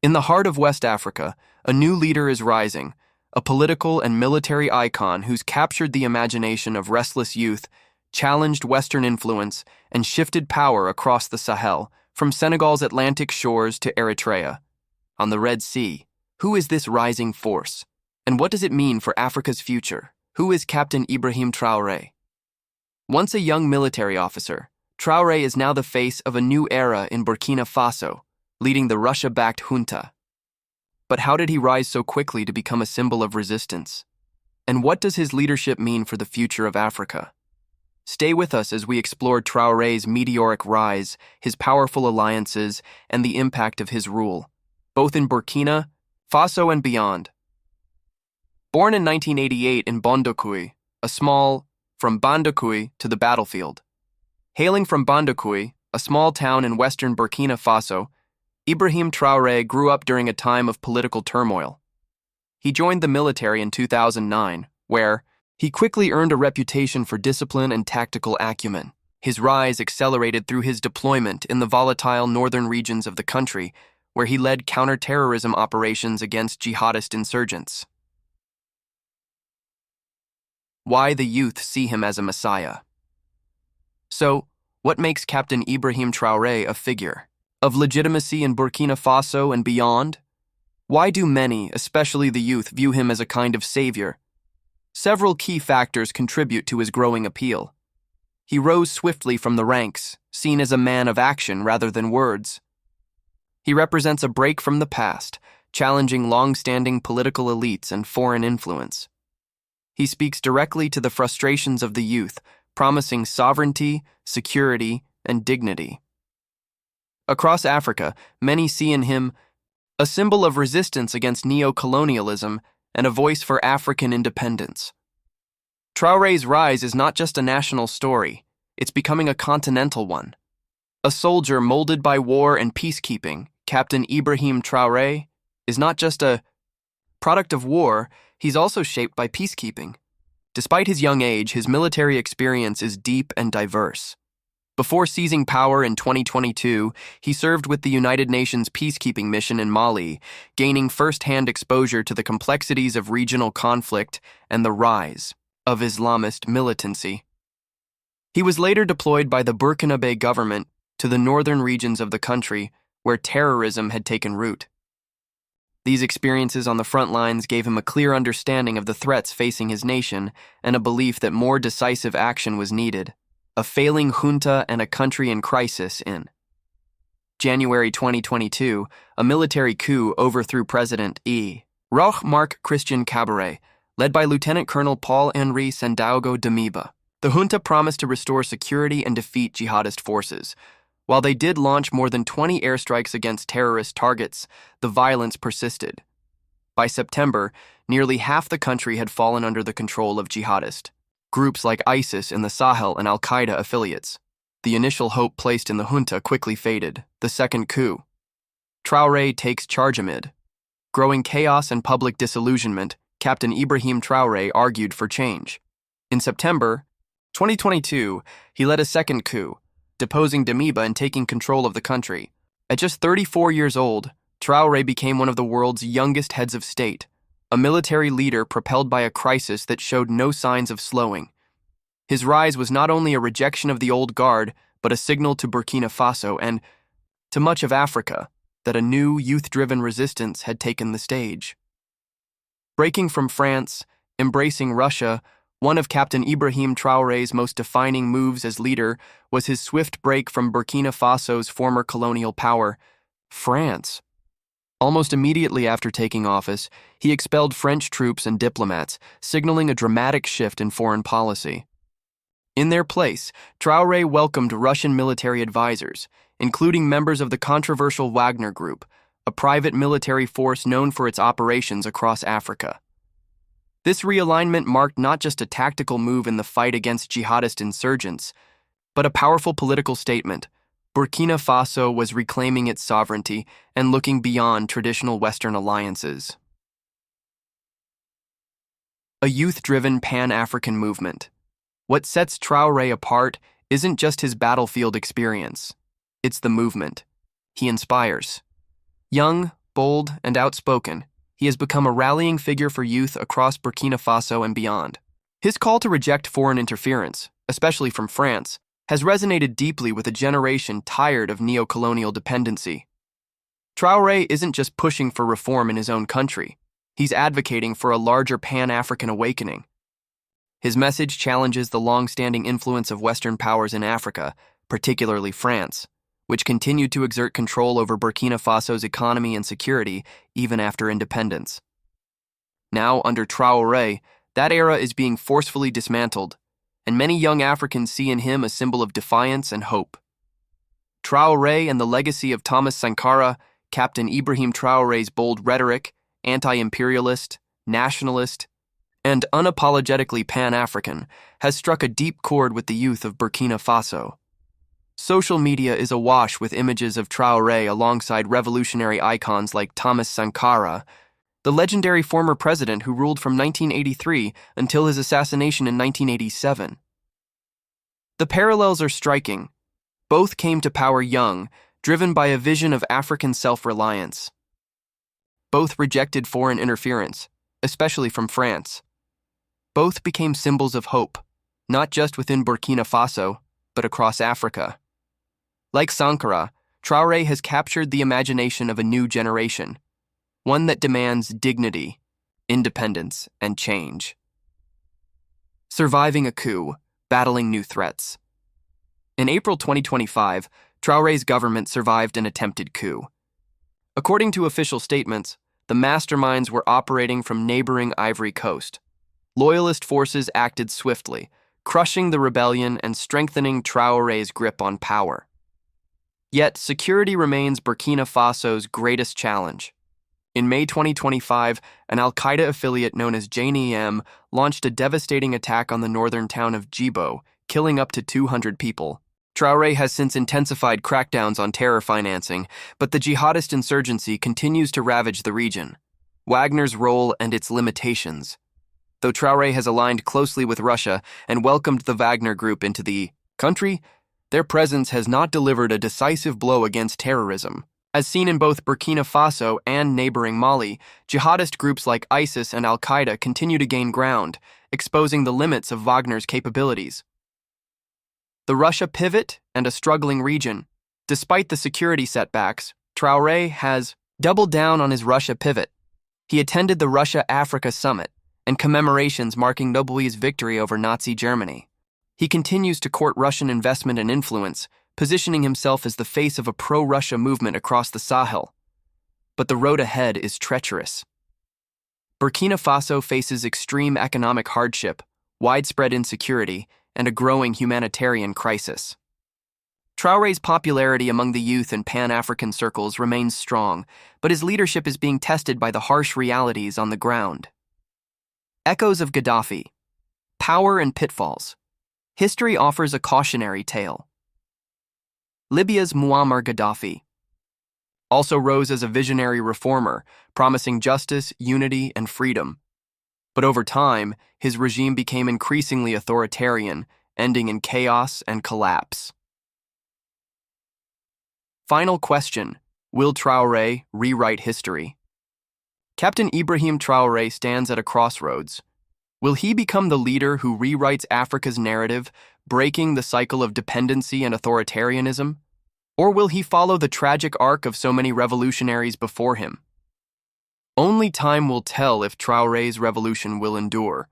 In the heart of West Africa, a new leader is rising, a political and military icon who's captured the imagination of restless youth, challenged Western influence, and shifted power across the Sahel, from Senegal's Atlantic shores to Eritrea. On the Red Sea, who is this rising force? And what does it mean for Africa's future? Who is Captain Ibrahim Traore? Once a young military officer, Traore is now the face of a new era in Burkina Faso, leading the Russia-backed junta. But how did he rise so quickly to become a symbol of resistance? And what does his leadership mean for the future of Africa? Stay with us as we explore Traore's meteoric rise, his powerful alliances, and the impact of his rule, both in Burkina Faso and beyond. Born in 1988 in Bondoukoui, from Bondoukoui to the battlefield. Hailing from Bondoukoui, a small town in western Burkina Faso, Ibrahim Traore grew up during a time of political turmoil. He joined the military in 2009, where he quickly earned a reputation for discipline and tactical acumen. His rise accelerated through his deployment in the volatile northern regions of the country, where he led counter-terrorism operations against jihadist insurgents. Why the youth see him as a messiah. So, what makes Captain Ibrahim Traore a figure of legitimacy in Burkina Faso and beyond? Why do many, especially the youth, view him as a kind of savior? Several key factors contribute to his growing appeal. He rose swiftly from the ranks, seen as a man of action rather than words. He represents a break from the past, challenging long-standing political elites and foreign influence. He speaks directly to the frustrations of the youth, promising sovereignty, security, and dignity. Across Africa, many see in him a symbol of resistance against neo-colonialism and a voice for African independence. Traore's rise is not just a national story, it's becoming a continental one. A soldier molded by war and peacekeeping, Captain Ibrahim Traore is not just a product of war, he's also shaped by peacekeeping. Despite his young age, his military experience is deep and diverse. Before seizing power in 2022, he served with the United Nations peacekeeping mission in Mali, gaining first-hand exposure to the complexities of regional conflict and the rise of Islamist militancy. He was later deployed by the Burkinabe government to the northern regions of the country, where terrorism had taken root. These experiences on the front lines gave him a clear understanding of the threats facing his nation and a belief that more decisive action was needed. A failing junta and a country in crisis in January 2022, a military coup overthrew President Marc Christian Kabore, led by Lieutenant Colonel Paul-Henri Sandaogo Damiba. The junta promised to restore security and defeat jihadist forces. While they did launch more than 20 airstrikes against terrorist targets, the violence persisted. By September, nearly half the country had fallen under the control of jihadist groups like ISIS in the Sahel and Al-Qaeda affiliates. The initial hope placed in the junta quickly faded. The second coup. Traore takes charge amid growing chaos and public disillusionment. Captain Ibrahim Traore argued for change. In September 2022, he led a second coup, deposing Damiba and taking control of the country. At just 34 years old, Traore became one of the world's youngest heads of state, a military leader propelled by a crisis that showed no signs of slowing. His rise was not only a rejection of the old guard, but a signal to Burkina Faso and to much of Africa that a new youth-driven resistance had taken the stage. Breaking from France, embracing Russia, one of Captain Ibrahim Traore's most defining moves as leader was his swift break from Burkina Faso's former colonial power, France. Almost immediately after taking office, he expelled French troops and diplomats, signaling a dramatic shift in foreign policy. In their place, Traore welcomed Russian military advisors, including members of the controversial Wagner Group, a private military force known for its operations across Africa. This realignment marked not just a tactical move in the fight against jihadist insurgents, but a powerful political statement. Burkina Faso was reclaiming its sovereignty and looking beyond traditional Western alliances. A youth-driven Pan-African movement. What sets Traore apart isn't just his battlefield experience. It's the movement he inspires. Young, bold, and outspoken, he has become a rallying figure for youth across Burkina Faso and beyond. His call to reject foreign interference, especially from France, has resonated deeply with a generation tired of neo-colonial dependency. Traore isn't just pushing for reform in his own country, he's advocating for a larger Pan-African awakening. His message challenges the long-standing influence of Western powers in Africa, particularly France, which continued to exert control over Burkina Faso's economy and security even after independence. Now, under Traore, that era is being forcefully dismantled, and many young Africans see in him a symbol of defiance and hope. Traore and the legacy of Thomas Sankara, Captain Ibrahim Traore's bold rhetoric, anti-imperialist, nationalist, and unapologetically Pan-African, has struck a deep chord with the youth of Burkina Faso. Social media is awash with images of Traore alongside revolutionary icons like Thomas Sankara, the legendary former president who ruled from 1983 until his assassination in 1987. The parallels are striking. Both came to power young, driven by a vision of African self-reliance. Both rejected foreign interference, especially from France. Both became symbols of hope, not just within Burkina Faso, but across Africa. Like Sankara, Traore has captured the imagination of a new generation, one that demands dignity, independence, and change. Surviving a coup, battling new threats. In April 2025, Traore's government survived an attempted coup. According to official statements, the masterminds were operating from neighboring Ivory Coast. Loyalist forces acted swiftly, crushing the rebellion and strengthening Traore's grip on power. Yet, security remains Burkina Faso's greatest challenge. In May 2025, an al-Qaeda affiliate known as JNIM launched a devastating attack on the northern town of Djibo, killing up to 200 people. Traore has since intensified crackdowns on terror financing, but the jihadist insurgency continues to ravage the region. Wagner's role and its limitations. Though Traore has aligned closely with Russia and welcomed the Wagner group into the country, their presence has not delivered a decisive blow against terrorism. As seen in both Burkina Faso and neighboring Mali, jihadist groups like ISIS and al-Qaeda continue to gain ground, exposing the limits of Wagner's capabilities. The Russia pivot and a struggling region. Despite the security setbacks, Traore has doubled down on his Russia pivot. He attended the Russia-Africa Summit and commemorations marking Nobel's victory over Nazi Germany. He continues to court Russian investment and influence, positioning himself as the face of a pro-Russia movement across the Sahel. But the road ahead is treacherous. Burkina Faso faces extreme economic hardship, widespread insecurity, and a growing humanitarian crisis. Traore's popularity among the youth in Pan-African circles remains strong, but his leadership is being tested by the harsh realities on the ground. Echoes of Gaddafi. Power and pitfalls. History offers a cautionary tale. Libya's Muammar Gaddafi also rose as a visionary reformer, promising justice, unity, and freedom. But over time, his regime became increasingly authoritarian, ending in chaos and collapse. Final question: will Traore rewrite history? Captain Ibrahim Traore stands at a crossroads. Will he become the leader who rewrites Africa's narrative, breaking the cycle of dependency and authoritarianism? Or will he follow the tragic arc of so many revolutionaries before him? Only time will tell if Traore's revolution will endure.